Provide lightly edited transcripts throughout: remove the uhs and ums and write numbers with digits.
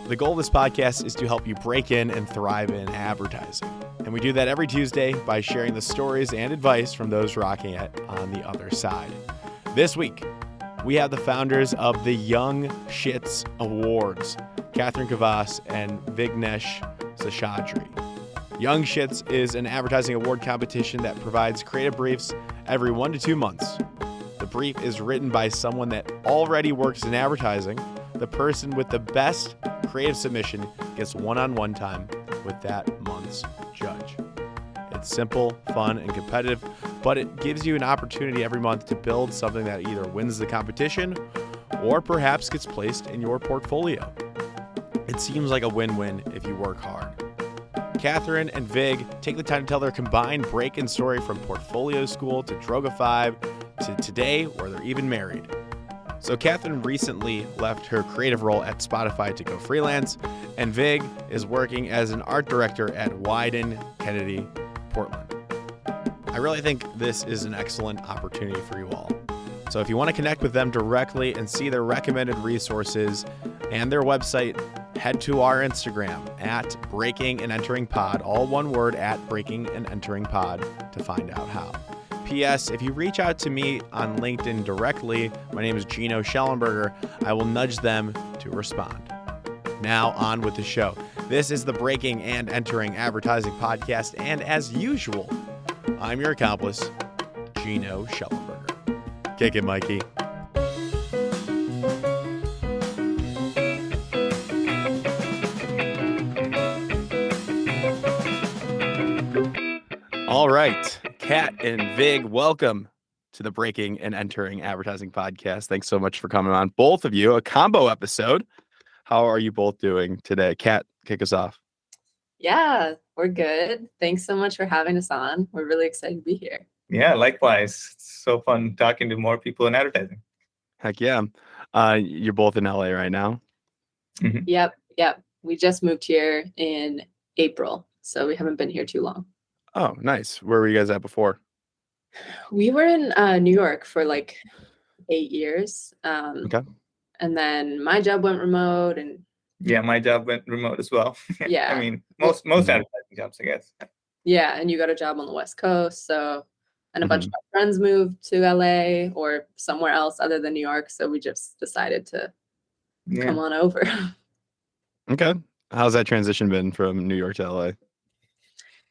The goal of this podcast is to help you break in and thrive in advertising. And we do that every Tuesday by sharing the stories and advice from those rocking it on the other side. This week, we have the founders of the Young Shits Awards, Kathryn Kvas and Vignesh Seshadri. Young Shits is an advertising award competition that provides creative briefs every 1 to 2 months. The brief is written by someone that already works in advertising. The person with the best creative submission gets one-on-one time with that month's judge. It's simple, fun, and competitive, but it gives you an opportunity every month to build something that either wins the competition or perhaps gets placed in your portfolio. It seems like a win-win if you work hard. Kathryn and Vig take the time to tell their combined break-in story from portfolio school to Droga 5 to today, where they're even married. So Kathryn recently left her creative role at Spotify to go freelance, and Vig is working as an art director at Wyden Kennedy, Portland. I really think this is an excellent opportunity for you all. So if you want to connect with them directly and see their recommended resources and their website, head to our Instagram at Breaking and Entering Pod, all one word, at Breaking and Entering Pod, to find out how. P.S. If you reach out to me on LinkedIn directly, my name is Gino Schellenberger, I will nudge them to respond. Now on with the show. This is the Breaking and Entering Advertising Podcast, and as usual, I'm your accomplice, Gino Schellenberger. Kick it, Mikey. All right, Kat and Vig, welcome to the Breaking and Entering Advertising Podcast. Thanks so much for coming on, both of you. A combo episode. How are you both doing today? Kat, kick us off. Yeah, we're good. Thanks so much for having us on. We're really excited to be here. Yeah, likewise. It's so fun talking to more people in advertising. Heck yeah. You're both in LA right now? Mm-hmm. Yep. We just moved here in April, so we haven't been here too long. Oh, nice. Where were you guys at before? We were in New York for like 8 years. Okay. And then my job went remote, and yeah, my job went remote as well. Yeah. I mean, most advertising jobs, I guess. Yeah, and you got a job on the West Coast, and a bunch of my friends moved to LA or somewhere else other than New York, so we just decided to come on over. Okay. How's that transition been from New York to LA?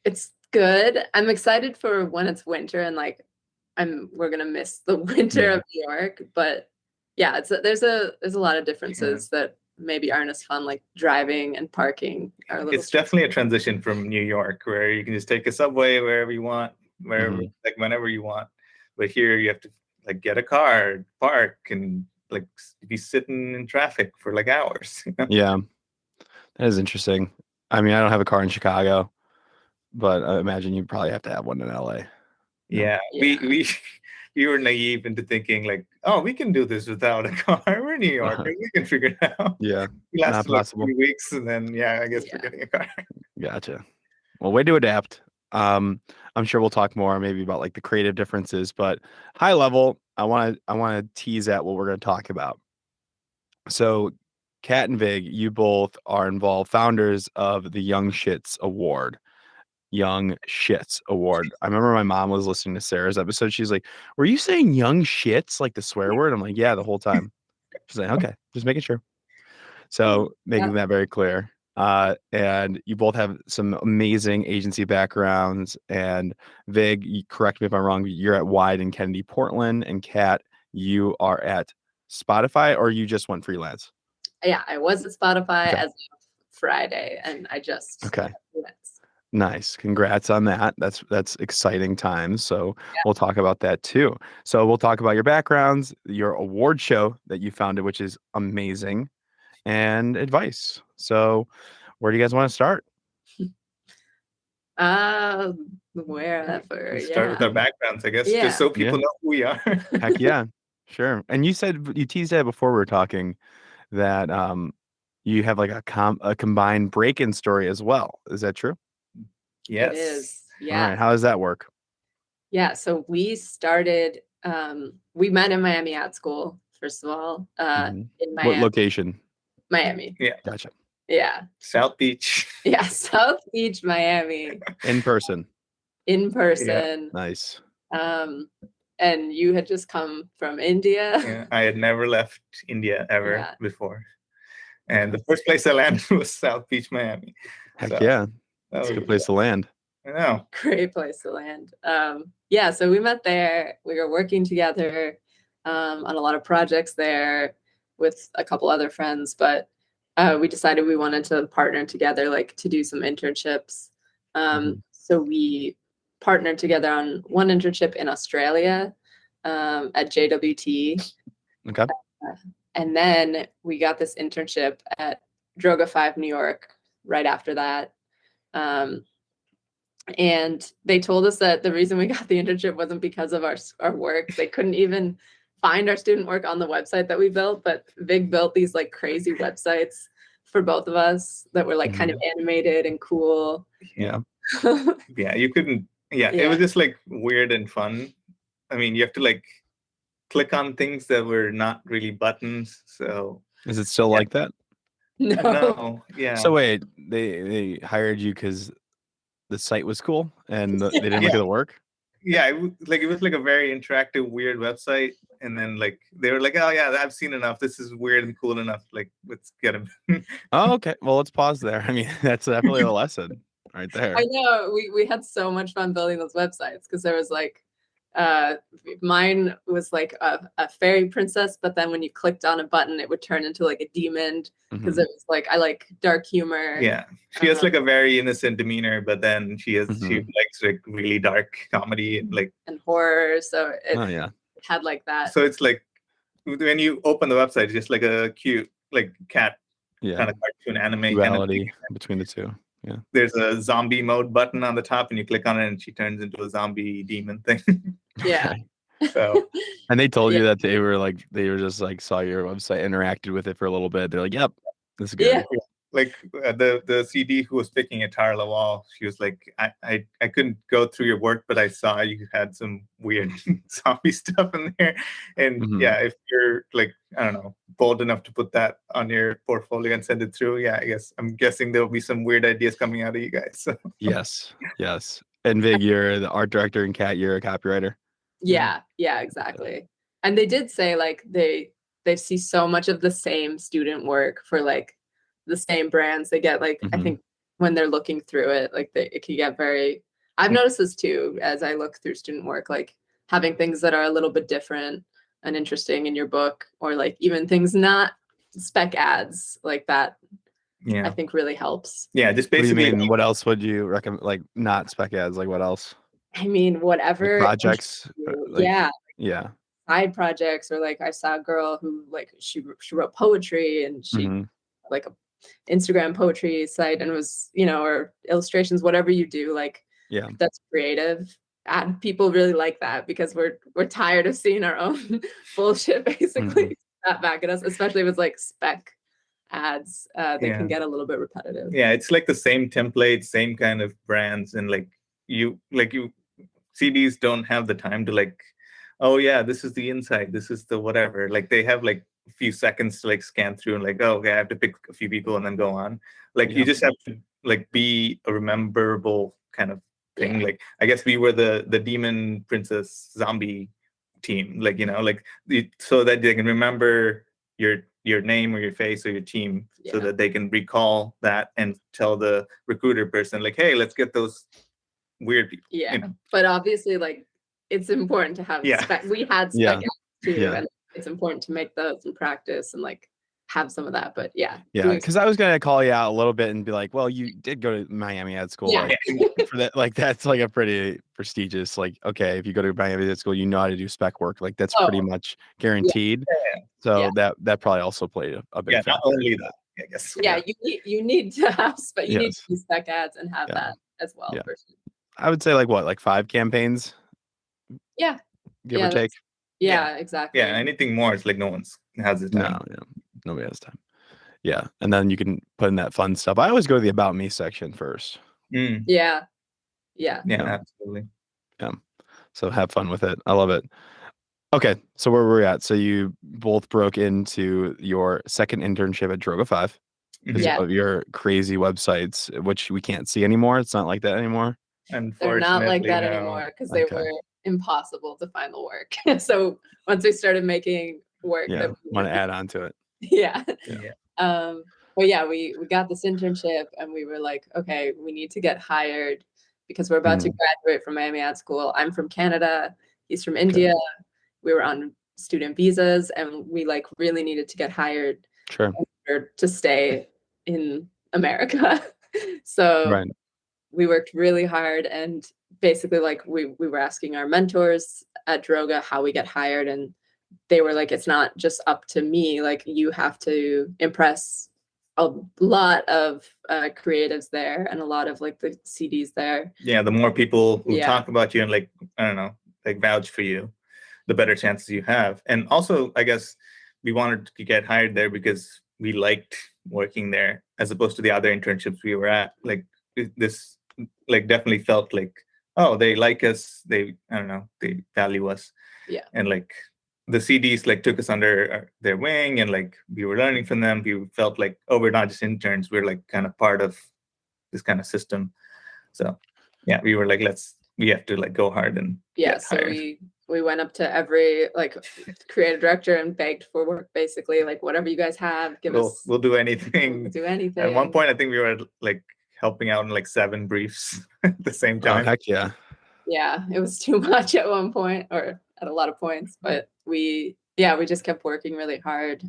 It's good. I'm excited for when it's winter, and we're gonna miss the winter of New York. But yeah, there's a lot of differences that maybe aren't as fun, like driving and parking are a little. It's definitely a transition from New York, where you can just take a subway wherever you want, whenever you want. But here you have to get a car, park, and be sitting in traffic for hours. Yeah, that is interesting. I mean, I don't have a car in Chicago, but I imagine you probably have to have one in LA. Yeah. We were naive into thinking we can do this without a car. We're in New York, and we can figure it out. Yeah, we lasted not possible. 3 weeks, and then I guess we're getting a car. Gotcha. Well, way to adapt. I'm sure we'll talk more maybe about the creative differences, but high level, I want to tease at what we're going to talk about. So, Kat and Vig, you both are involved, founders of the Young Shits Award. Young Shits Award. I remember my mom was listening to Sarah's episode. She's like, "Were you saying young shits, like the swear word?" I'm like, "Yeah, the whole time." She's like, "Okay, just making sure." So making that very clear. And you both have some amazing agency backgrounds. And Vig, correct me if I'm wrong, you're at Wyden Kennedy, Portland, and Kat, you are at Spotify, or you just went freelance? Yeah, I was at Spotify as of Friday, and I just freelance. Nice. Congrats on that. That's exciting times. So we'll talk about that too. So we'll talk about your backgrounds, your award show that you founded, which is amazing, and advice. So where do you guys want to start? Wherever. Start with our backgrounds, I guess, just so people know who we are. Heck yeah. Sure. And you teased that before we were talking that you have a combined break-in story as well. Is that true? Yes. It is. Yeah. All right. How does that work? Yeah. So we started, we met in Miami ad school, first of all, in Miami. What location? Miami. Yeah. Gotcha. Yeah. South Beach. Yeah. South Beach, Miami. In person. In person. Nice. And you had just come from India. Yeah, I had never left India ever before. And the first place I landed was South Beach, Miami. Heck yeah. That's a good place to land. I know. Great place to land. So we met there. We were working together on a lot of projects there with a couple other friends, but we decided we wanted to partner together, like to do some internships. So we partnered together on one internship in Australia at JWT. Okay. And then we got this internship at Droga 5 New York right after that. And they told us that the reason we got the internship wasn't because of our work. They couldn't even find our student work on the website that we built, but Vig built these like crazy websites for both of us that were like kind of animated and cool. Yeah. You couldn't. It was just like weird and fun. I mean, you have to like click on things that were not really buttons. So is it still like that? No. Yeah. So wait, they hired you because the site was cool and they didn't look at the work? Yeah, it was like a very interactive, weird website. And then like they were like, oh yeah, I've seen enough. This is weird and cool enough. Like, let's get him. Oh, okay. Well, let's pause there. I mean, that's definitely a lesson right there. I know. We had so much fun building those websites because there was like mine was like a fairy princess, but then when you clicked on a button it would turn into like a demon because it was like I like dark humor. Yeah, she has like a very innocent demeanor, but then she likes like really dark comedy and horror, so it had like that. So it's like when you open the website, it's just like a cute like cat kind of cartoon anime duality kind of between the two. Yeah, there's a zombie mode button on the top and you click on it and she turns into a zombie demon thing. Yeah. So and they told you that they were just like saw your website, interacted with it for a little bit. They're like, yep, this is good. Yeah. Like the CD who was picking it, Tara Lawal, she was like, I couldn't go through your work, but I saw you had some weird zombie stuff in there. And if you're like, I don't know, bold enough to put that on your portfolio and send it through, I'm guessing there'll be some weird ideas coming out of you guys. So. Yes. And Vig, you're the art director, and Kat, you're a copywriter. Yeah, exactly. And they did say like they see so much of the same student work for like the same brands. They get like I think when they're looking through it, like it can get very. I've noticed this too as I look through student work, like having things that are a little bit different and interesting in your book, or like even things not spec ads like that. I think really helps. Yeah, just basically. What do you mean? What else would you recommend? Like not spec ads, like what else? I mean, whatever like projects. Yeah. Side projects, or like I saw a girl who like she wrote poetry and she like a Instagram poetry site, and it was or illustrations, whatever you do, like that's creative. And people really like that because we're tired of seeing our own bullshit basically back at us, especially if it's like spec ads. They can get a little bit repetitive. Yeah, it's like the same template, same kind of brands, and like you CDs don't have the time to like, oh yeah, this is the inside, this is the whatever. Like they have like a few seconds to like scan through and like, oh, okay, I have to pick a few people and then go on. Like you just have to like be a rememberable kind of thing. Like I guess we were the demon princess zombie team, like so that they can remember your name or your face or your team, so that they can recall that and tell the recruiter person like, hey, let's get those weird people. But obviously like it's important to have spec. We had spec ads too, and it's important to make those in practice and like have some of that. But because I was gonna call you out a little bit and be like, well, you did go to Miami Ad School. Like, for that, like that's like a pretty prestigious, like, okay, if you go to Miami Ad School, you know how to do spec work. Like that's pretty much guaranteed. So that probably also played a big factor. Not only that, I guess. You need to have spec. You need to do spec ads and have that as well. I would say like 5 campaigns. Yeah. Give or take. Yeah, exactly. Yeah, anything more, it's like no one has the time. No, nobody has time. Yeah, and then you can put in that fun stuff. I always go to the About Me section first. Yeah, absolutely. Yeah, so have fun with it. I love it. Okay, so where were we at? So you both broke into your second internship at Droga 5. because Yeah. of your crazy websites, which we can't see anymore. It's not like that anymore. They're not like that no. anymore because they Okay. were impossible to find the work. So once we started making work, Yeah, that want to add on to it. yeah. Yeah. But yeah, we got this internship and we were like, okay, we need to get hired because we're about to graduate from Miami Ad School. I'm from Canada. He's from India. We were on student visas and we like really needed to get hired Sure. to stay in America. So Right. we worked really hard and basically like we were asking our mentors at Droga how we get hired, and they were like, it's not just up to me, like you have to impress a lot of creatives there and a lot of like the CDs there. Yeah, the more people who Yeah. talk about you and like, I don't know, like vouch for you, the better chances you have. And also, I guess we wanted to get hired there because we liked working there as opposed to the other internships we were at. Like this, like definitely felt like, oh, they like us. They, I don't know, they value us. Yeah. And like the CDs like took us under their wing and like we were learning from them. We felt like, oh, we're not just interns. We're like kind of part of this kind of system. So yeah, we were like, we have to like go hard and get so hired. we went up to every like creative director and begged for work, basically like whatever you guys have, We'll do anything. We'll do anything. At one point, I think we were like helping out in like 7 briefs at the same time. Oh, heck yeah. Yeah, it was too much at one point, or at a lot of points, but we just kept working really hard.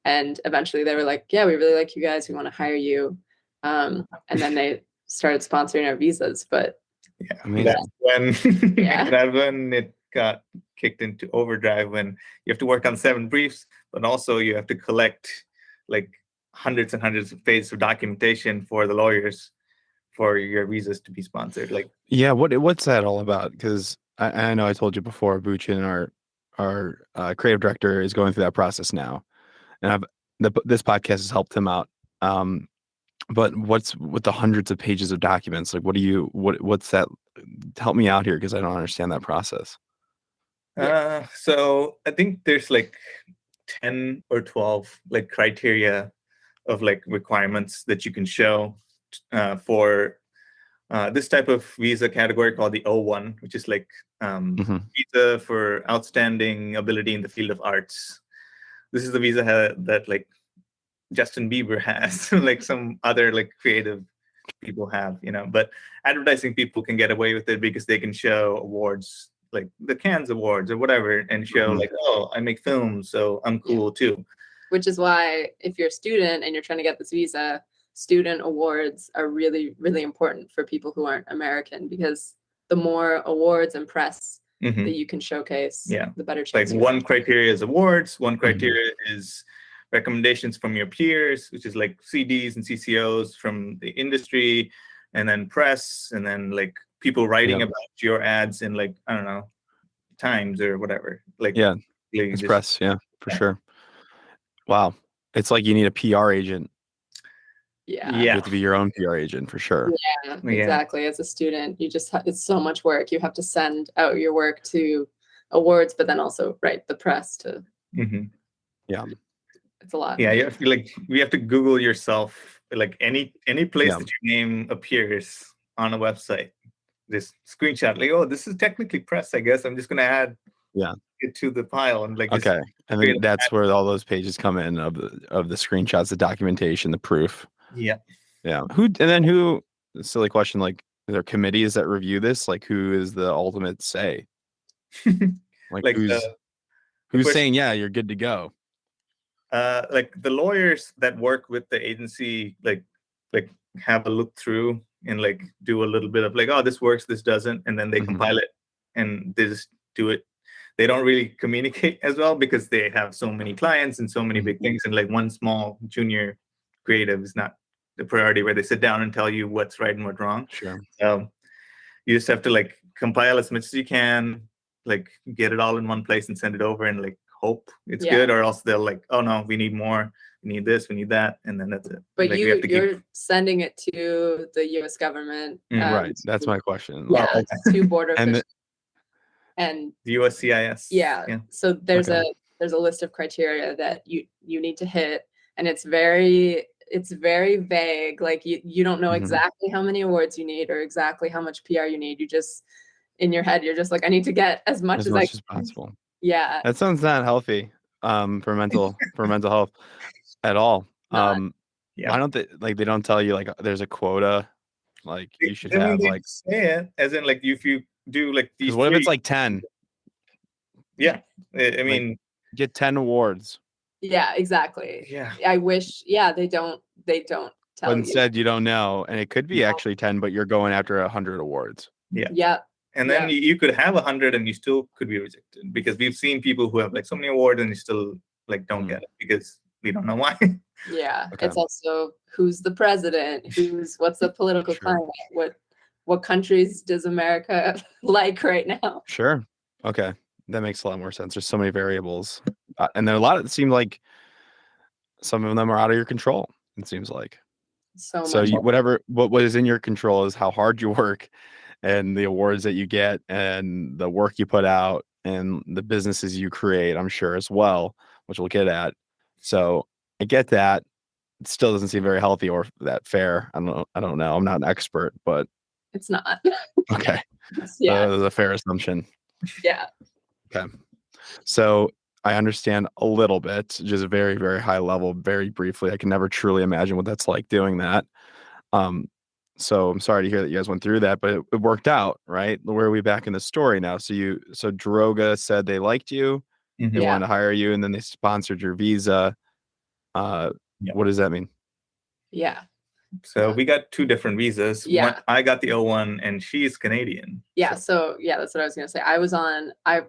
And eventually they were like, yeah, we really like you guys. We want to hire you. And then they started sponsoring our visas, but that's when it got kicked into overdrive, when you have to work on 7 briefs, but also you have to collect like hundreds and hundreds of pages of documentation for the lawyers for your visas to be sponsored. Like, yeah, what's that all about? Because I know I told you before, Buchin, our creative director, is going through that process now, and this podcast has helped him out. But what's with the hundreds of pages of documents? Like, what's that? Help me out here because I don't understand that process. So I think there's like 10 or 12 like criteria of like requirements that you can show for this type of visa category called the O1, which is like visa for outstanding ability in the field of arts. This is the visa that like Justin Bieber has, like some other like creative people have, but advertising people can get away with it because they can show awards like the Cannes Awards or whatever and show like, oh, I make films, so I'm cool too. Which is why if you're a student and you're trying to get this visa, student awards are really, really important for people who aren't American, because the more awards and press that you can showcase, the better chance. Like one criteria is awards, one criteria is recommendations from your peers, which is like CDs and CCOs from the industry, and then press, and then like people writing about your ads in like, I don't know, Times or whatever. Like, it's press, for sure. Wow. It's like you need a PR agent. Yeah. You have to be your own PR agent for sure. Yeah, exactly. As a student, you just it's so much work. You have to send out your work to awards, but then also write the press to. Yeah. It's a lot. Yeah, you have to Google yourself, like any place that your name appears on a website. This screenshot, like, oh, this is technically press, I guess. I'm just gonna add it to the pile and like. Okay, and then that's where all those pages come in of the screenshots, the documentation, the proof. Yeah. Who? Silly question. Like, are there committees that review this? Like, who is the ultimate say? Like who's saying, yeah, you're good to go? Like the lawyers that work with the agency, like have a look through and like do a little bit of like, oh, this works, this doesn't, and then they compile it and they just do it. They don't really communicate as well because they have so many clients and so many big things, and like one small junior creative is not the priority where they sit down and tell you what's right and what's wrong. Sure. You just have to like compile as much as you can, like get it all in one place and send it over and like hope it's good, or else they'll like, oh no, we need more, we need this, we need that, and then that's it. But like, you're sending it to the U.S. government, right? That's my question. Yeah, to border and the USCIS. Yeah. So there's a list of criteria that you need to hit, and it's very it's very vague. Like you don't know exactly how many awards you need or exactly how much PR you need. You just, in your head, you're just like, I need to get as much as possible. Yeah. That sounds not healthy for mental health at all. Not. Why don't they don't tell you like there's a quota, like you should have they like say it as in like if you do like these, because what if it's like 10? Yeah, I mean, get 10 awards. Yeah, exactly. Yeah, I wish. Yeah, they don't tell but instead you don't know, and it could be actually 10, but you're going after 100 awards. Yeah. And then you could have 100 and you still could be rejected, because we've seen people who have like so many awards and you still like don't get it because we don't know why. Yeah. Okay. It's also who's the president, what's the political climate, what countries does America like right now? Sure. Okay. That makes a lot more sense. There's so many variables. And there are a lot of, it seems like some of them are out of your control, it seems like. So So much. what is in your control is how hard you work and the awards that you get and the work you put out and the businesses you create, I'm sure as well, which we'll get at. So I get that. It still doesn't seem very healthy or that fair. I don't know. I'm not an expert, but It's not. okay. Yeah. That's a fair assumption. Yeah. Okay. So I understand a little bit, just very, very high level, very briefly. I can never truly imagine what that's like doing that. So I'm sorry to hear that you guys went through that, but it worked out, right? Where are we back in the story now? So Droga said they liked you, they wanted to hire you, and then they sponsored your visa. What does that mean? Yeah. So we got two different visas. Yeah. I got the O1 and she's Canadian. Yeah. So yeah, that's what I was going to say.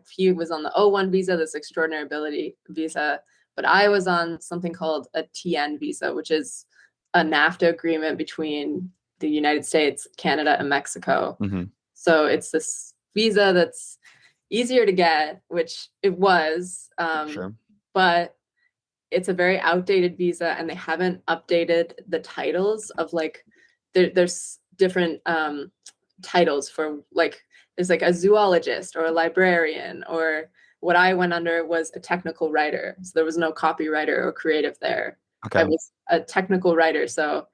He was on the O1 visa, this extraordinary ability visa, but I was on something called a TN visa, which is a NAFTA agreement between the United States, Canada, and Mexico. So it's this visa that's easier to get, which it was, Sure. but it's a very outdated visa, and they haven't updated the titles of like there's different titles for like there's like a zoologist or a librarian, or what I went under was a technical writer. So there was no copywriter or creative there. Okay. I was a technical writer. So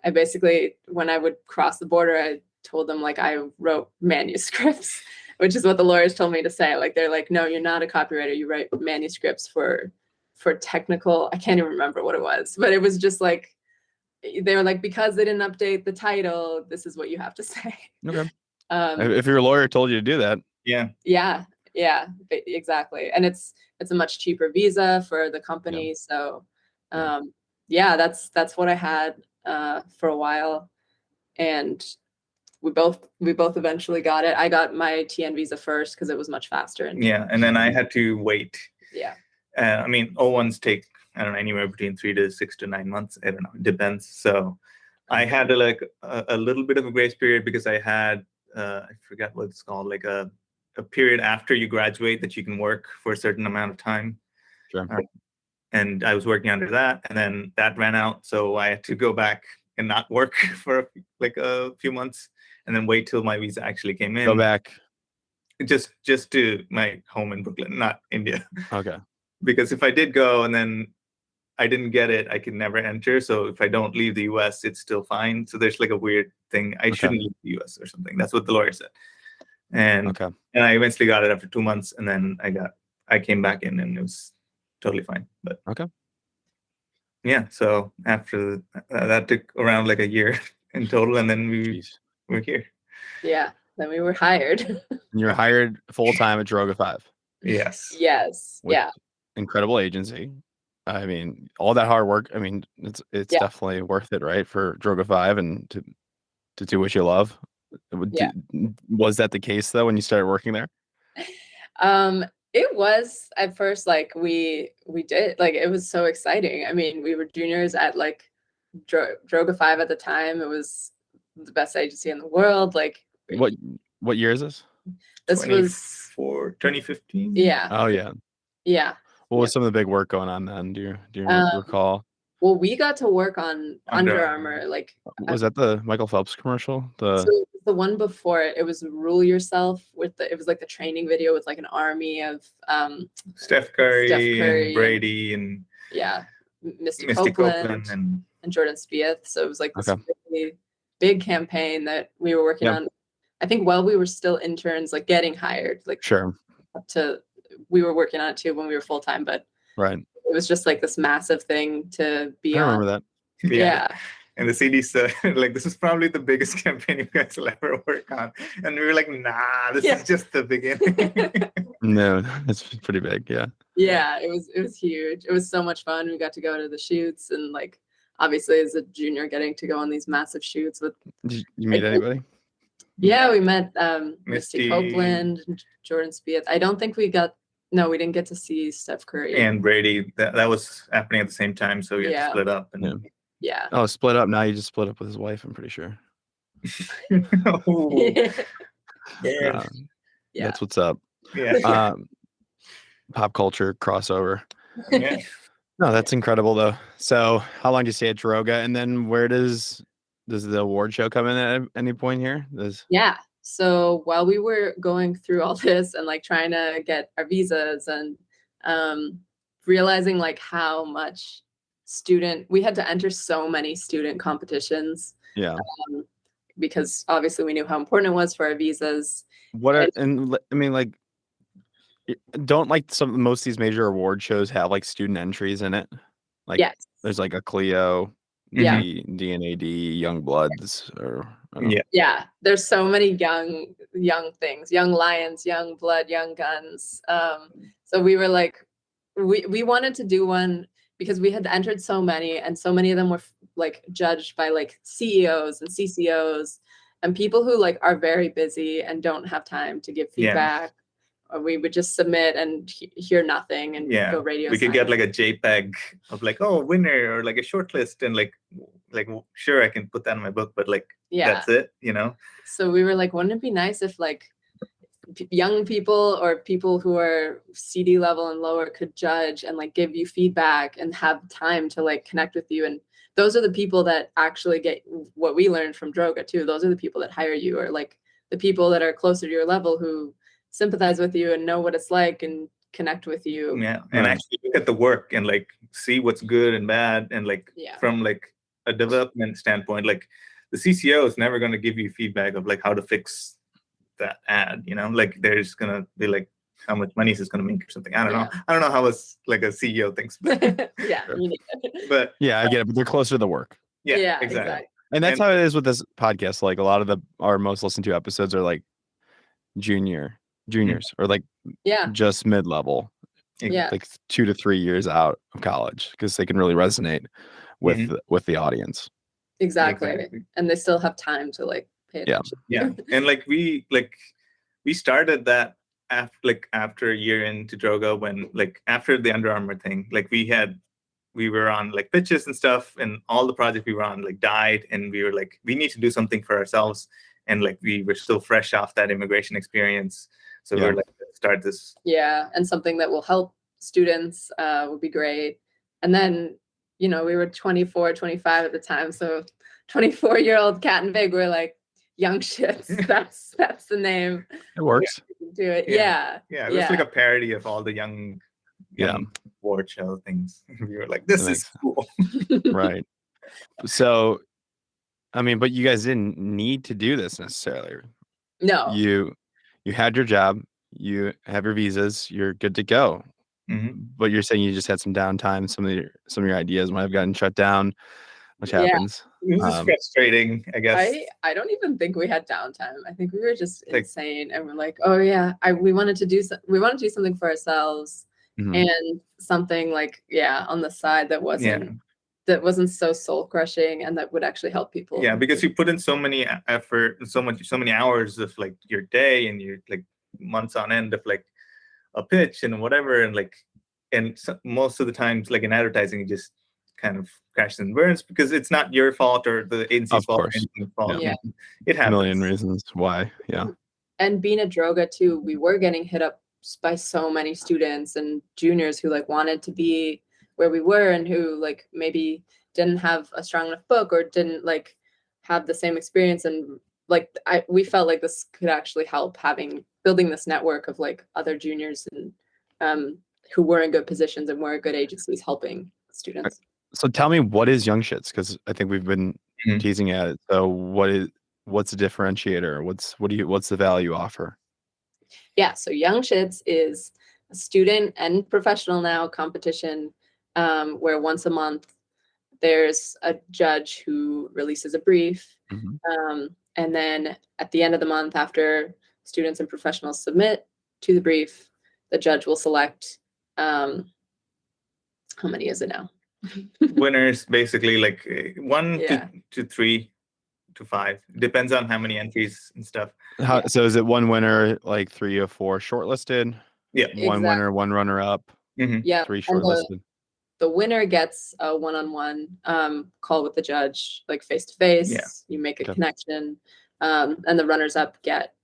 I basically, when I would cross the border, I told them like I wrote manuscripts, which is what the lawyers told me to say. Like they're like, no, you're not a copywriter. You write manuscripts for technical. I can't even remember what it was, but it was just like they were like, because they didn't update the title, this is what you have to say. Okay. If your lawyer told you to do that. Yeah, exactly. And it's a much cheaper visa for the company. So that's what I had for a while, and we both eventually got it. I got my TN visa first because it was much faster. And then I had to wait. I mean, O1s take, I don't know, anywhere between 3 to 6 to 9 months. I don't know, it depends. So I had a little bit of a grace period because I had I forget what it's called, like a period after you graduate that you can work for a certain amount of time. Sure. And I was working under that, and then that ran out, so I had to go back and not work for like a few months, and then wait till my visa actually came in. Go back. Just to my home in Brooklyn, not India. Okay. Because if I did go and then I didn't get it, I could never enter. So if I don't leave the US, it's still fine. So there's like a weird thing. I shouldn't leave the US or something. That's what the lawyer said. And I eventually got it after 2 months, and then I came back in and it was totally fine. But yeah, so after that took around like a year in total, and then we were here. Yeah, then we were hired. And you're hired full time at Droga 5. Yes. Incredible agency. I mean, all that hard work. I mean, it's definitely worth it, right? For Droga 5 and to do what you love. Was that the case though when you started working there? It was at first. Like we did, like it was so exciting. I mean, we were juniors at like Droga 5 at the time. It was the best agency in the world. Like what year is this? This was 2015. Yeah. Oh yeah. Yeah. What was some of the big work going on then? Do you recall? Well, we got to work on Under Armour. Like, was that the Michael Phelps commercial? So the one before it was Rule Yourself it was like the training video with like an army of Steph Curry and Brady and Misty Copeland and and Jordan Spieth. So it was like this Okay. really big campaign that we were working on. I think while we were still interns, like getting hired, like Sure. we were working on it too when we were full time, but Right. it was just like this massive thing to be I on. remember that. Yeah. And the CD said, like, this is probably the biggest campaign you guys will ever work on. And we were like, nah, this is just the beginning. No, it's pretty big. Yeah. Yeah, it was huge. It was so much fun. We got to go to the shoots, and like obviously as a junior getting to go on these massive shoots with Did you meet anybody? Yeah, we met Misty. Misty Copeland and Jordan Spieth. I don't think we didn't get to see Steph Curry. And Brady, that was happening at the same time, so we had to split up. And Yeah. Oh, split up. Now you just split up with his wife, I'm pretty sure. Yeah. That's what's up. Yeah. Pop culture crossover. Yeah. No, that's incredible though. So how long do you stay at Droga? And then where does the award show come in at any point here? Yeah. So while we were going through all this and like trying to get our visas and realizing like how much we had to enter so many student competitions. Yeah. Because obviously we knew how important it was for our visas. Don't like most of these major award shows have like student entries in it? Like yes. There's like a Clio, Yeah. DNAD, Young Bloods, or yeah. There's so many young things, young lions, young blood, young guns. So we were like, we wanted to do one because we had entered so many, and so many of them were like judged by like CEOs and CCOs and people who like are very busy and don't have time to give feedback. Or we would just submit and hear nothing and go radio. We could get like a JPEG of like, oh, winner, or like a short list, and like sure, I can put that in my book, but like that's it, you know. So we were like, wouldn't it be nice if like young people or people who are CD level and lower could judge and like give you feedback and have time to like connect with you? And those are the people that actually get what we learned from Droga too. Those are the people that hire you, or like the people that are closer to your level who sympathize with you and know what it's like and connect with you. Yeah. And actually look at the work and like see what's good and bad, and like from like a development standpoint, like the CCO is never going to give you feedback of like how to fix that ad, you know, like there's going to be like how much money is this going to make or something. I don't know how a CEO thinks. But but yeah, I get it, but they're closer to the work. Yeah, exactly. And that's how it is with this podcast. Like a lot of our most listened to episodes are like juniors or like just mid-level, like 2 to 3 years out of college, because they can really resonate with the audience. Exactly. And they still have time to like pay attention. And like we started that after a year into Droga, when like after the Under Armour thing, like we were on like pitches and stuff, and all the projects we were on like died, and we were like, we need to do something for ourselves, and like we were still fresh off that immigration experience. So we're like, let's start this. Yeah, and something that will help students would be great. And then, you know, we were 24, 25 at the time. So 24-year-old Kat and Vig were like, young shits. That's the name. It works. Do it. Yeah. It was like a parody of all the young award show things. We were like, this is cool. Right. So, I mean, but you guys didn't need to do this necessarily. No. You had your job, you have your visas, you're good to go. But you're saying you just had some downtime. Some of your ideas might have gotten shut down, which happens. It was frustrating, I guess. I don't even think we had downtime. I think we were just insane, and we're like, oh yeah, we wanted to do something for ourselves, and something like on the side that wasn't so soul crushing, and that would actually help people. Yeah, because you put in so many effort and so many hours of like your day, and you're like months on end of like a pitch and whatever, and most of the times, like in advertising, it just kind of crashes and burns because it's not your fault or the agency's fault or anything's fault. Yeah. It happens. A million reasons why. Yeah. And being a Droga too, we were getting hit up by so many students and juniors who like wanted to be where we were, and who like maybe didn't have a strong enough book or didn't like have the same experience, and like we felt like this could actually help building this network of like other juniors and who were in good positions and were good agencies helping students. So tell me, what is Young Shits? Because I think we've been Mhm. teasing at it. So what's the differentiator? What's the value offer? Yeah, so Young Shits is a student and professional now competition where once a month there's a judge who releases a brief. Mhm. And then at the end of the month, after students and professionals submit to the brief, the judge will select how many is it now? Winners basically like one Yeah. to 3 to 5. Depends on how many entries and stuff. So is it one winner, like 3 or 4 shortlisted? Yeah. One winner, one runner up, Mhm. Yeah. 3 And shortlisted. the winner gets a one-on-one call with the judge, like face-to-face. Yeah. You make a Okay. connection. And the runners up get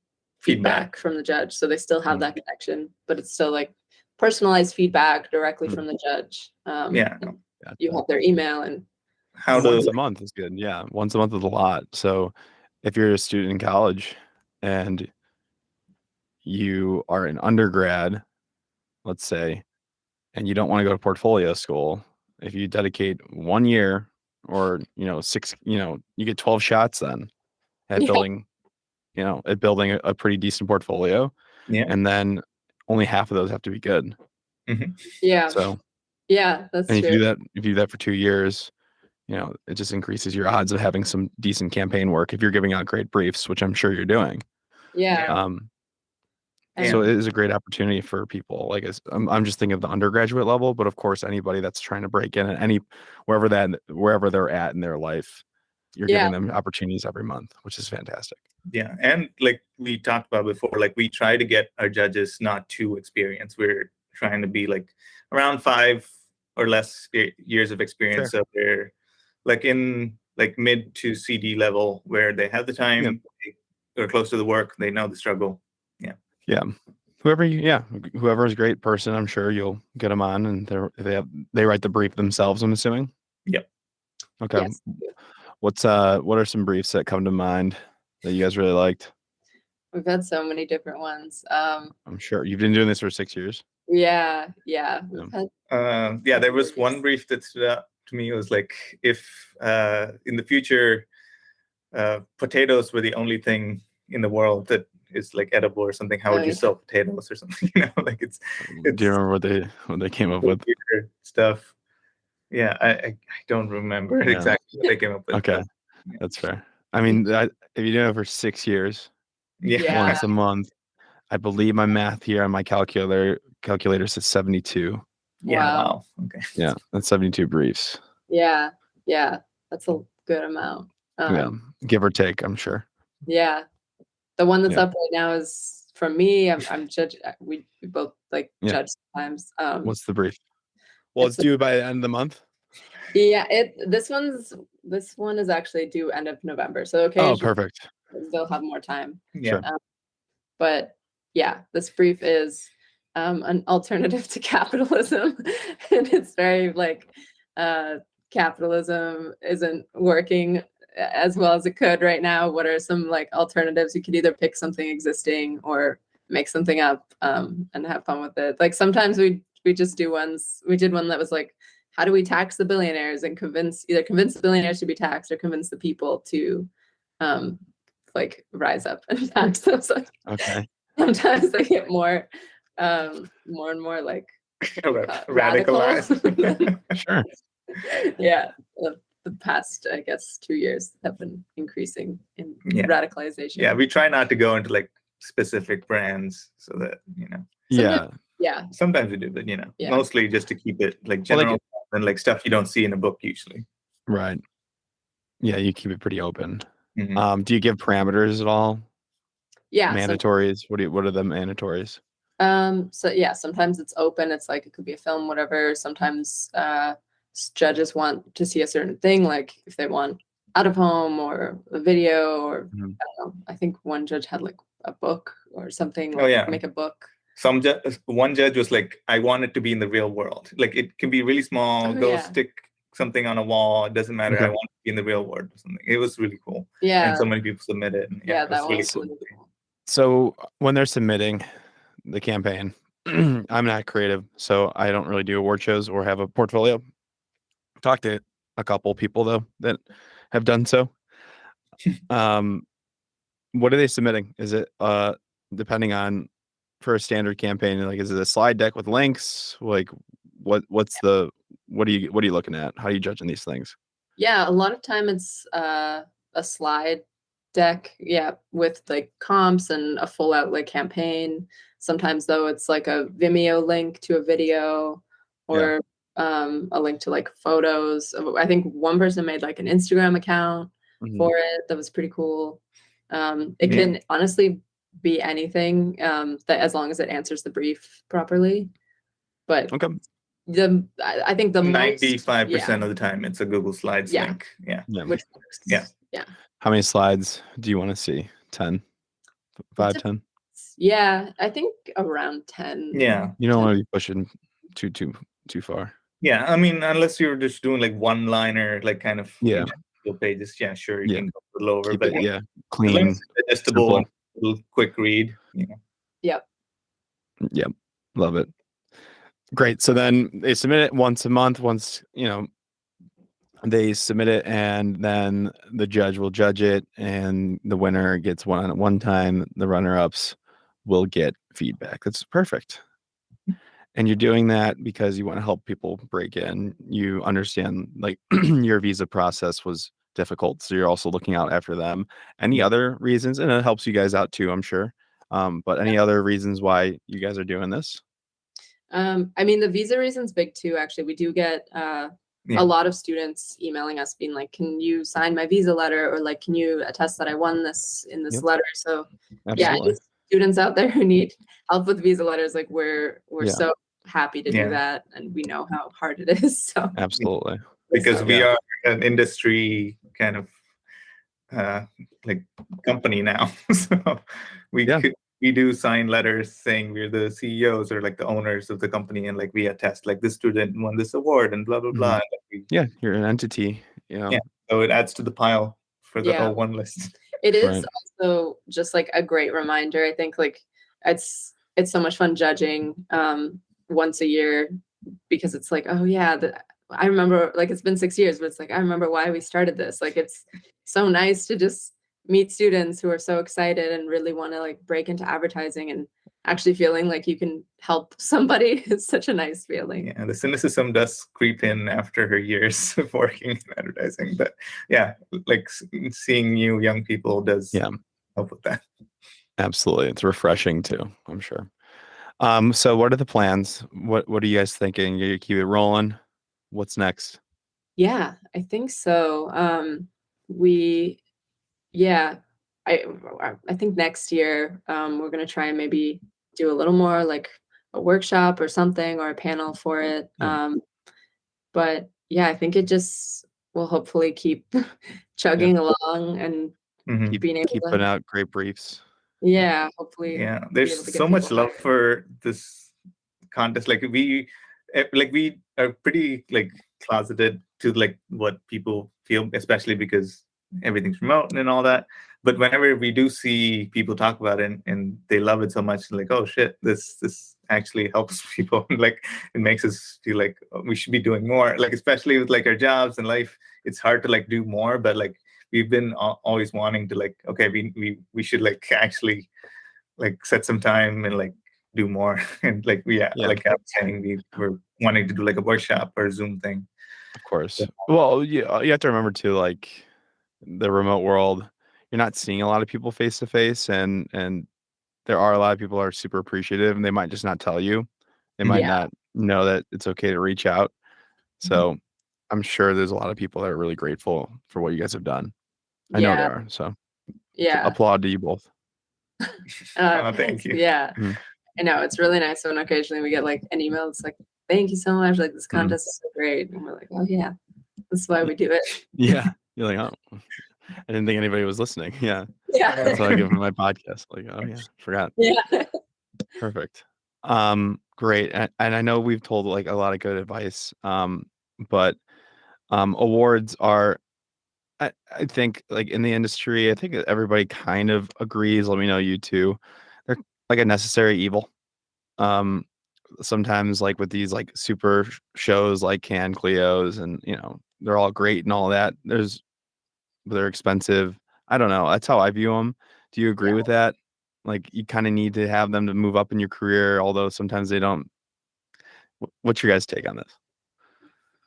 feedback from the judge. So they still have that connection, but it's still like personalized feedback directly from the judge. Yeah. And you have their email and How Once to a month is good. Yeah. Once a month is a lot. So if you're a student in college and you are an undergrad, let's say, and you don't want to go to portfolio school, if you dedicate 1 year or, 6, you get 12 shots then at Yeah. building, a pretty decent portfolio. Yeah. And then only half of those have to be good. Mhm. yeah, So, yeah, that's and if true. you do that for 2 years, it just increases your odds of having some decent campaign work if you're giving out great briefs, which I'm sure you're doing. Yeah. Um, And So it is a great opportunity for people. Like I'm just thinking of the undergraduate level, but of course anybody that's trying to break in at wherever they're at in their life, you're yeah, giving them opportunities every month, which is fantastic. Yeah. And like we talked about before, like we try to get our judges not too experienced. We're trying to be like around 5 or less years of experience. Fair. So they're like in like mid to CD level where they have the time, they're close to the work, they know the struggle. Yeah. Whoever is a great person, I'm sure you'll get them on, and they write the brief themselves, I'm assuming. Yep. Okay. yes. What are some briefs that come to mind that you guys really liked? We've had so many different ones. I'm sure you've been doing this for 6 years. Yeah. We've had There was one brief that stood out to me. It was like if in the future potatoes were the only thing in the world that is like edible or something, how would you sell potatoes or something? Like it's Do you remember what they came up with? Stuff. Yeah, I don't remember exactly what they came up with. Okay, that's fair. I mean, if you do it for 6 years, Yeah. once a month, I believe my math here on my calculator says 72. Yeah. Wow. Okay. Yeah, that's 72 briefs. Yeah, that's a good amount. Give or take, I'm sure. Yeah, the one that's up right now is from me. I'm judge. We both judge sometimes. What's the brief? Well, it's due by the end of the month. Yeah, this one is actually due end of November. So Oh, perfect. They'll have more time. Yeah. But yeah, this brief is an alternative to capitalism, and it's very capitalism isn't working as well as it could right now. What are some alternatives? You could either pick something existing or make something up and have fun with it. Like sometimes we just do ones. We did one that was like, how do we tax the billionaires and convince the billionaires to be taxed or convince the people to rise up and tax them. So okay. Sometimes they get more and more radicalized. Sure. Yeah. The past, I guess, 2 years have been increasing in radicalization. Yeah, we try not to go into specific brands so that sometimes we do, but mostly just to keep it general and stuff you don't see in a book usually. Right. Yeah, you keep it pretty open. Mm-hmm. Do you give parameters at all? Yeah. Mandatories. What are the mandatories? Sometimes it's open. It's it could be a film, whatever. Sometimes judges want to see a certain thing, like if they want out of home or a video or I don't know. I think one judge had a book or something. Make a book. One judge was like, I want it to be in the real world. It can be really small. Stick something on a wall. It doesn't matter. I want it to be in the real world or something. It was really cool. Yeah. And so many people submitted. That was really cool. So when they're submitting the campaign, I'm not creative, so I don't really do award shows or have a portfolio. talked to a couple people though that have done so. What are they submitting? Is it depending on for a standard campaign, like is it a slide deck with links? Like what are you looking at? How are you judging these things? Yeah, a lot of time it's a slide deck, yeah, with like comps and a full out like campaign. Sometimes though it's like a Vimeo link to a video or a link to like photos. I think one person made like an Instagram account for it. That was pretty cool. It can honestly be anything that as long as it answers the brief properly. But okay. I think the 95% of the time it's a Google Slides link. Yeah. Which works. Yeah. How many slides do you want to see? 10? 5, 10? Yeah, I think around 10. Yeah. You don't want to be pushing too far. Yeah, I mean, unless you're just doing like one liner, like kind of pages. Yeah, sure, you can go a little lower, but clean, adjustable, little quick read. Yep. Love it. Great. So then they submit it once a month. Once they submit it, and then the judge will judge it, and the winner gets one at one time. The runner-ups will get feedback. That's perfect. And you're doing that because you want to help people break in. You understand like your visa process was difficult, so you're also looking out after them. Any other reasons? And it helps you guys out too, I'm sure. But any other reasons why you guys are doing this? I mean, the visa reason's big too, actually. We do get a lot of students emailing us being like, can you sign my visa letter? Or like, can you attest that I won this in this letter? So Absolutely. Students out there who need help with visa letters, like we're so happy to do that, and we know how hard it is. So absolutely, because we are an industry kind of like company now, so we do sign letters saying we're the CEOs or like the owners of the company, and like we attest like this student won this award and blah blah blah. Yeah, you're an entity. Yeah, so it adds to the pile for the O1 list. It is also just like a great reminder. I think like it's so much fun judging once a year, because it's like, oh yeah, I remember, like it's been 6 years, but it's like, I remember why we started this. Like it's so nice to just meet students who are so excited and really want to like break into advertising, and actually feeling like you can help somebody is such a nice feeling. Yeah, the cynicism does creep in after her years of working in advertising, but yeah, like seeing new young people does help with that. Absolutely. It's refreshing too, I'm sure. So what are the plans? What are you guys thinking? You keep it rolling? What's next? Yeah, I think so. I think next year we're gonna try and maybe do a little more like a workshop or something, or a panel for it. But yeah, I think it just will hopefully keep chugging along and being able keep putting out great briefs. Yeah, hopefully. Yeah, there's so much love for this contest. Like we are pretty like closeted to like what people feel, especially because everything's remote and all that. But whenever we do see people talk about it and they love it so much, like, oh shit, this actually helps people. Like it makes us feel like we should be doing more. Like especially with like our jobs and life, it's hard to like do more. But like we've been always wanting to like, okay, we should like actually like set some time and like do more. And like like I was saying, we're wanting to do like a workshop or a Zoom thing. Of course. Well, you have to remember too, like the remote world, you're not seeing a lot of people face to face, and there are a lot of people who are super appreciative, and they might just not tell you. They might not know that it's okay to reach out. So I'm sure there's a lot of people that are really grateful for what you guys have done. I know there are. So applaud to you both. Thank you. Yeah. I know, it's really nice when occasionally we get like an email. It's like, thank you so much. Like this contest is so great. And we're like, oh yeah, this is why we do it. Yeah. You're like, oh, I didn't think anybody was listening. Yeah. Yeah. That's why I give them my podcast. Like, oh yeah, forgot. Yeah. Perfect. Great. And I know we've told like a lot of good advice. But awards are, I think like in the industry, I think everybody kind of agrees. Let me know you too. They're like a necessary evil. sometimes like with these like super shows like Cannes Cleos, and they're all great and all that. They're expensive. I don't know. That's how I view them. Do you agree with that? Like you kind of need to have them to move up in your career, although sometimes they don't. What's your guys' take on this?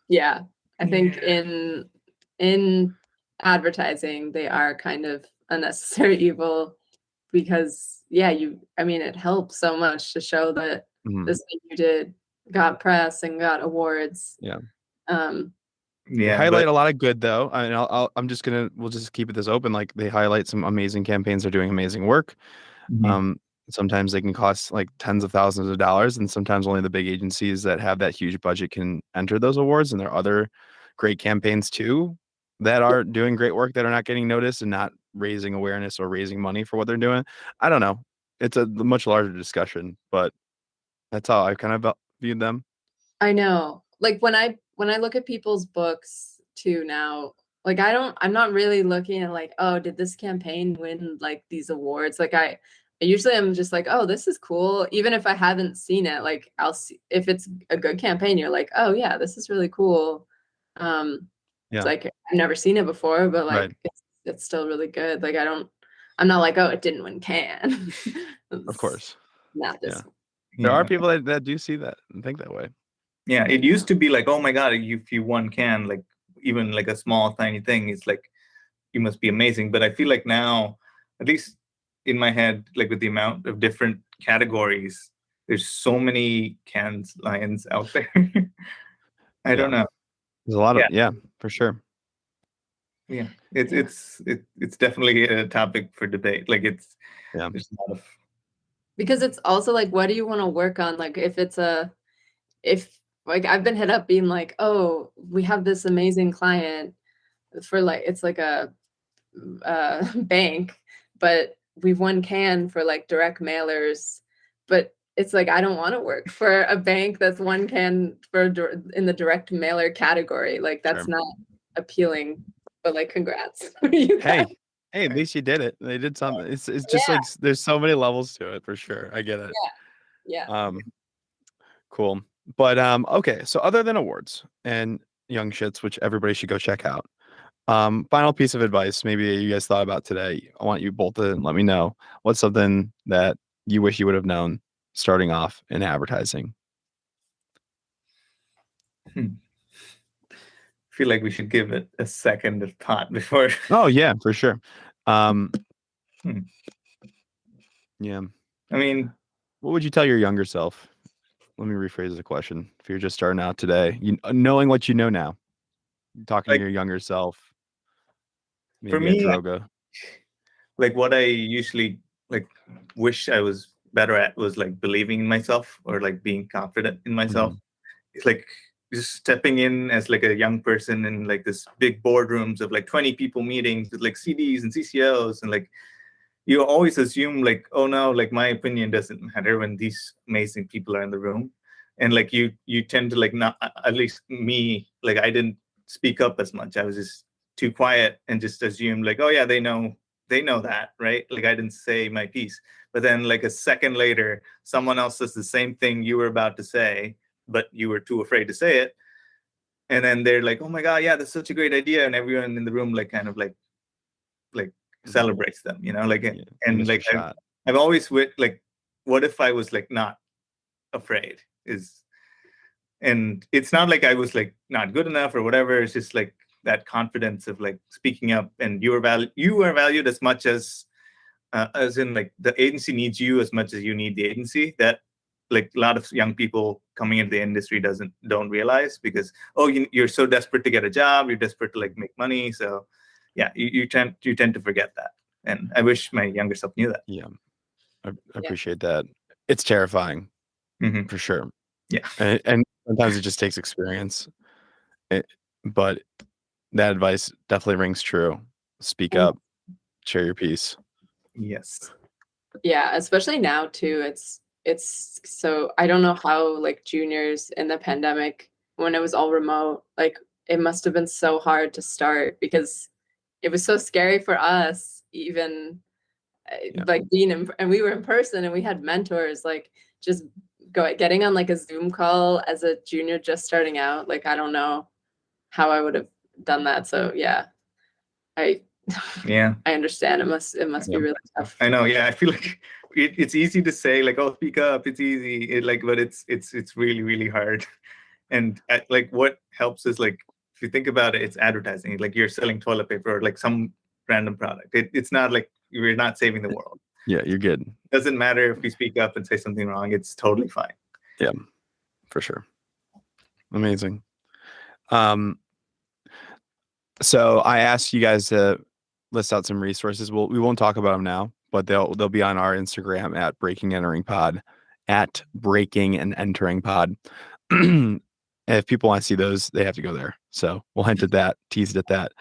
Yeah, I think in advertising, they are kind of a necessary evil because it helps so much to show that this thing you did got press and got awards. Yeah. Yeah, they highlight a lot of good though. I mean, we'll just keep it this open. Like they highlight some amazing campaigns. They're doing amazing work. Sometimes they can cost like tens of thousands of dollars, and sometimes only the big agencies that have that huge budget can enter those awards. And there are other great campaigns too that are doing great work that are not getting noticed and not raising awareness or raising money for what they're doing. I don't know. It's a much larger discussion, but that's how I kind of viewed them. I know. Like when I look at people's books too now, like I'm not really looking at like, oh, did this campaign win like these awards? Like I usually am just like, oh, this is cool. Even if I haven't seen it, like I'll see if it's a good campaign, you're like, oh yeah, this is really cool. It's like I've never seen it before, but like it's still really good. Like I'm not like, oh, it didn't win Cannes. Of course. Not this one. There are people that do see that and think that way. Yeah, it used to be like, oh my God, if you won Cannes, like even like a small tiny thing, it's like you must be amazing. But I feel like now, at least in my head, like with the amount of different categories, there's so many Cannes lions out there. I don't know. There's a lot of for sure. Yeah, it's definitely a topic for debate. Like there's a lot of, because it's also like, what do you want to work on? Like if like I've been hit up being like, oh, we have this amazing client for like, it's like a bank, but we've won Cannes for like direct mailers, but it's like, I don't want to work for a bank that's won Cannes in the direct mailer category. Like that's not appealing, but like, congrats. Hey, at least you did it. They did something. It's just like, there's so many levels to it for sure. I get it. Yeah. Cool. But okay, so other than awards and Young Shits, which everybody should go check out, final piece of advice maybe you guys thought about today. I want you both to let me know what's something that you wish you would have known starting off in advertising. I feel like we should give it a second of thought before. Oh yeah, for sure. Yeah. I mean, what would you tell your younger self? Let me rephrase the question. If you're just starting out today, knowing what you know now, talking to your younger self, maybe for me, Droga. Like what I usually like wish I was better at was like believing in myself or like being confident in myself. It's like just stepping in as like a young person in like this big boardrooms of like 20 people meetings with like CDs and CCOs, and like you always assume like, oh no, like my opinion doesn't matter when these amazing people are in the room. And like you tend to like not, at least me, like I didn't speak up as much. I was just too quiet and just assumed like, oh yeah, they know that, right? Like I didn't say my piece. But then like a second later, someone else says the same thing you were about to say, but you were too afraid to say it. And then they're like, oh my God, yeah, that's such a great idea. And everyone in the room like kind of like celebrates them, like, and like I've always like, what if I was like not afraid? And it's not like I was like not good enough or whatever. It's just like that confidence of like speaking up, and you are valued as much as in like the agency needs you as much as you need the agency. That like a lot of young people coming into the industry don't realize, because you're so desperate to get a job, you're desperate to like make money. So yeah, you tend to forget that. And I wish my younger self knew that. Yeah, I appreciate that. It's terrifying, for sure. Yeah, and sometimes it just takes experience. But that advice definitely rings true. Speak up, share your piece. Yes. Yeah, especially now too. It's so, I don't know how like juniors in the pandemic, when it was all remote, like it must have been so hard to start, because it was so scary for us, even like being and we were in person and we had mentors, like just getting on like a Zoom call as a junior just starting out. Like, I don't know how I would have done that. So yeah, I understand. It must be really tough. I know. Yeah, I feel like it's easy to say like, oh, speak up. It's easy. But it's really, really hard. And like what helps is like, if you think about it, it's advertising. Like you're selling toilet paper or like some random product. It's not like we're not saving the world. Yeah, you're good. It doesn't matter if we speak up and say something wrong. It's totally fine. Yeah, for sure. Amazing. So I asked you guys to list out some resources. We won't talk about them now, but they'll be on our Instagram at Breaking Entering Pod, at Breaking and Entering Pod. If people want to see those, they have to go there. So we'll hint at that, teased at that.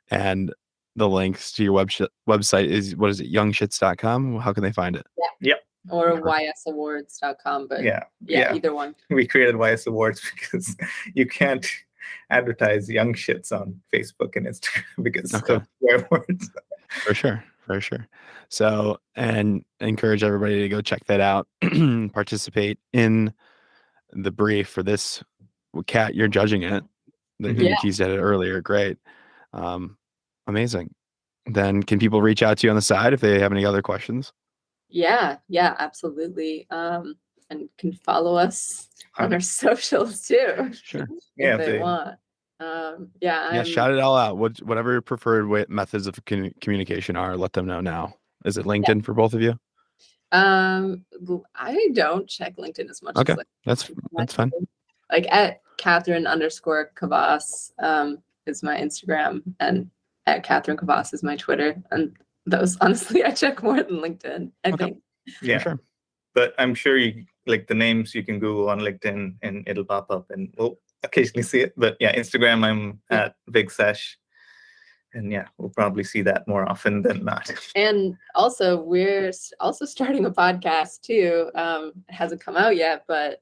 And the links to your website is, what is it, youngshits.com? How can they find it? Yep. Or ysawards.com, but yeah, either one. We created YS Awards because you can't advertise young shits on Facebook and Instagram because of swear words. For sure. So, and encourage everybody to go check that out. Participate in the brief for this. Kat, you're judging it. You teased at it earlier. Great. Amazing. Then can people reach out to you on the side if they have any other questions? Yeah, absolutely. And can follow us on our socials too. Sure. If they want. Shout it all out. Whatever your preferred methods of communication are, let them know now. Is it LinkedIn for both of you? I don't check LinkedIn as much. Okay, as that's fine. Like at Kathryn_Kvas is my Instagram, and at Kathryn Kvas is my Twitter. And those, honestly, I check more than LinkedIn, I think. Yeah, sure. But I'm sure you like the names you can Google on LinkedIn and it'll pop up and we'll occasionally see it. But yeah, Instagram, I'm at Vig Sesh. And yeah, we'll probably see that more often than not. And also, we're also starting a podcast too. It hasn't come out yet, but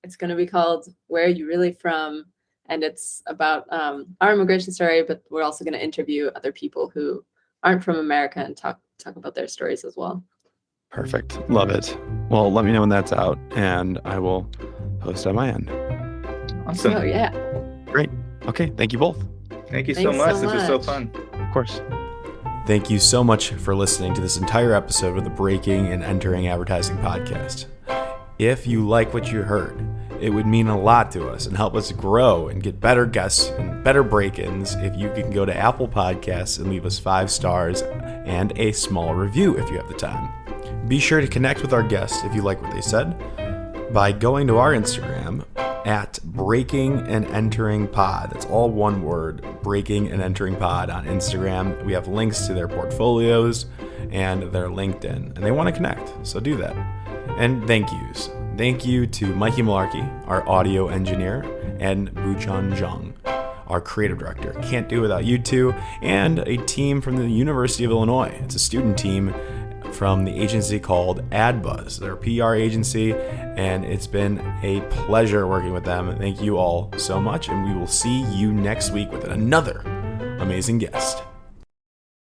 it's going to be called Where Are You Really From? And it's about our immigration story, but we're also going to interview other people who aren't from America and talk about their stories as well. Perfect. Love it. Well, let me know when that's out and I will post on my end. Awesome. Oh, yeah. Great. Okay. Thank you both. Thank you so much. This was so fun. Of course. Thank you so much for listening to this entire episode of the Breaking and Entering Advertising podcast. If you like what you heard, it would mean a lot to us and help us grow and get better guests and better break-ins if you can go to Apple Podcasts and leave us 5 stars and a small review if you have the time. Be sure to connect with our guests if you like what they said by going to our Instagram at Breaking and Entering Pod. That's all one word, Breaking and Entering Pod on Instagram. We have links to their portfolios and their LinkedIn, and they want to connect, so do that. And thank yous. Thank you to Mikey Malarkey, our audio engineer, and Buchan Zhang, our creative director. Can't do it without you two, and a team from the University of Illinois. It's a student team from the agency called AdBuzz. They're a PR agency, and it's been a pleasure working with them. Thank you all so much, and we will see you next week with another amazing guest.